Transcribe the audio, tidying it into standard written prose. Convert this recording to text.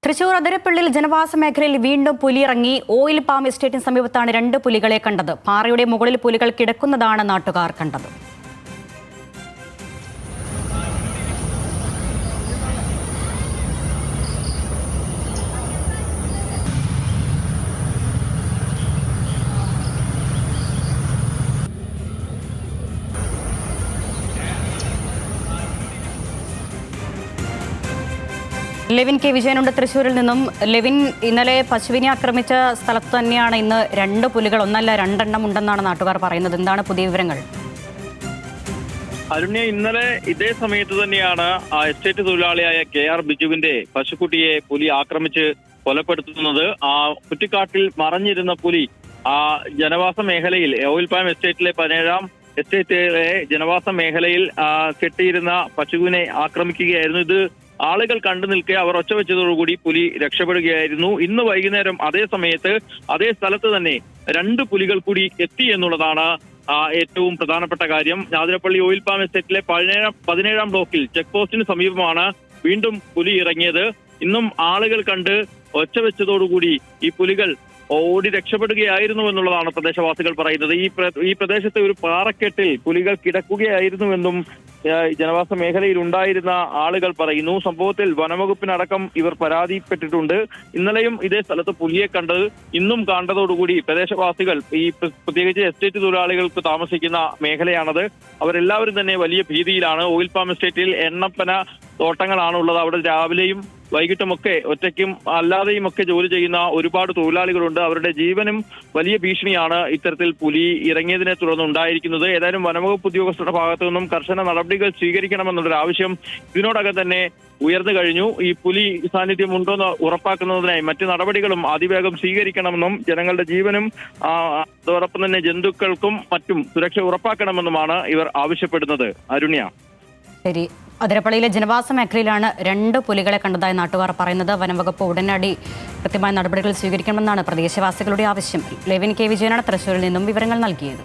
തൃശൂർ അതിരപ്പള്ളിയിൽ ജനവാസ മേഖലയിൽ വീണ്ടും പുലിയിറങ്ങി. ഓയിൽ പാം എസ്റ്റേറ്റിന് സമീപത്താണ് രണ്ട് പുലികളെ കണ്ടത്. പാറയുടെ മുകളിൽ പുലികൾ കിടക്കുന്നതാണ് നാട്ടുകാർ കണ്ടത്. ലെവിൻ കെ വിജയനുണ്ട് തൃശ്ശൂരിൽ നിന്നും. ലെവിൻ, ഇന്നലെ പശുവിനെ ആക്രമിച്ച സ്ഥലത്ത് തന്നെയാണ് ഇന്ന് രണ്ട് പുലികൾ, ഒന്നല്ല രണ്ടെണ്ണം ഉണ്ടെന്നാണ് നാട്ടുകാർ പറയുന്നത്. എന്താണ് പുതിയ വിവരങ്ങൾ? അരുണ്യ, ഇന്നലെ ഇതേ സമയത്ത് തന്നെയാണ് എസ്റ്റേറ്റ് തൊഴിലാളിയായ KR ബിജുവിന്റെ പശുക്കുട്ടിയെ പുലി ആക്രമിച്ച് കൊലപ്പെടുത്തുന്നത്. കുറ്റിക്കാട്ടിൽ മറഞ്ഞിരുന്ന പുലി ജനവാസ മേഖലയിൽ ഓയിൽ പാം എസ്റ്റേറ്റിലെ 17-ാം എസ്റ്റേറ്റിലെ ജനവാസ മേഖലയിൽ കെട്ടിയിരുന്ന പശുവിനെ ആക്രമിക്കുകയായിരുന്നു. ഇത് ആളുകൾ കണ്ടു നിൽക്കെ അവർ ഒച്ചവെച്ചതോടുകൂടി പുലി രക്ഷപ്പെടുകയായിരുന്നു. ഇന്ന് വൈകുന്നേരം അതേ സമയത്ത് അതേ സ്ഥലത്ത് തന്നെ രണ്ട് പുലികൾ കൂടി എത്തി എന്നുള്ളതാണ് ഏറ്റവും പ്രധാനപ്പെട്ട കാര്യം. അതിരപ്പള്ളി ഓയിൽ പാം എസ്റ്റേറ്റിലെ 17-ാം ബ്ലോക്കിൽ ചെക്ക് പോസ്റ്റിന് സമീപമാണ് വീണ്ടും പുലി ഇറങ്ങിയത്. ഇന്നും ആളുകൾ കണ്ട് ഒച്ചവെച്ചതോടുകൂടി ഈ പുലികൾ ഓടി രക്ഷപ്പെടുകയായിരുന്നു എന്നുള്ളതാണ് പ്രദേശവാസികൾ പറയുന്നത്. ഈ പ്രദേശത്തെ ഒരു പാറക്കെട്ടിൽ പുലികൾ കിടക്കുകയായിരുന്നുവെന്നും ജനവാസ മേഖലയിൽ ഉണ്ടായിരുന്ന ആളുകൾ പറയുന്നു. സംഭവത്തിൽ വനംവകുപ്പിനടക്കം ഇവർ പരാതിപ്പെട്ടിട്ടുണ്ട്. ഇന്നലെയും ഇതേ സ്ഥലത്ത് പുലിയെ കണ്ടത് ഇന്നും കണ്ടതോടുകൂടി പ്രദേശവാസികൾ, ഈ പ്രത്യേകിച്ച് എസ്റ്റേറ്റ് തൊഴിലാളികൾക്ക് താമസിക്കുന്ന മേഖലയാണത്, അവരെല്ലാവരും തന്നെ വലിയ ഭീതിയിലാണ്. ഓയിൽ പാം എസ്റ്റേറ്റിൽ എണ്ണപ്പന തോട്ടങ്ങളാണ് ഉള്ളത്. അവിടെ രാവിലെയും വൈകിട്ടുമൊക്കെ ഒറ്റയ്ക്കും അല്ലാതെയും ഒക്കെ ജോലി ചെയ്യുന്ന ഒരുപാട് തൊഴിലാളികളുണ്ട്. അവരുടെ ജീവനും വലിയ ഭീഷണിയാണ് ഇത്തരത്തിൽ പുലി ഇറങ്ങിയതിനെ തുടർന്ന് ഉണ്ടായിരിക്കുന്നത്. ഏതായാലും വനംവകുപ്പ് ഉദ്യോഗസ്ഥരുടെ ഭാഗത്തു നിന്നും കർശന നടപടികൾ സ്വീകരിക്കണമെന്നുള്ളൊരു ആവശ്യം ഇതിനോടകം തന്നെ ഉയർന്നു കഴിഞ്ഞു. ഈ പുലി സാന്നിധ്യം ഉണ്ടോയെന്ന് ഉറപ്പാക്കുന്നതിനായി മറ്റു നടപടികളും അതിവേഗം സ്വീകരിക്കണമെന്നും ജനങ്ങളുടെ ജീവനും അതോടൊപ്പം തന്നെ ജന്തുക്കൾക്കും മറ്റും സുരക്ഷ ഉറപ്പാക്കണമെന്നുമാണ് ഇവർ ആവശ്യപ്പെടുന്നത്. അരുണ്യ, ശരി. അതിരപ്പള്ളിയിലെ ജനവാസ മേഖലയിലാണ് രണ്ട് പുലികളെ കണ്ടതായി നാട്ടുകാർ പറയുന്നത്. വനംവകുപ്പ് ഉടനടി കൃത്യമായ നടപടികൾ സ്വീകരിക്കണമെന്നാണ് പ്രദേശവാസികളുടെ ആവശ്യം. ലെവിൻ കെ വിജയനാണ് തൃശ്ശൂരിൽ നിന്നും വിവരങ്ങൾ നൽകിയത്.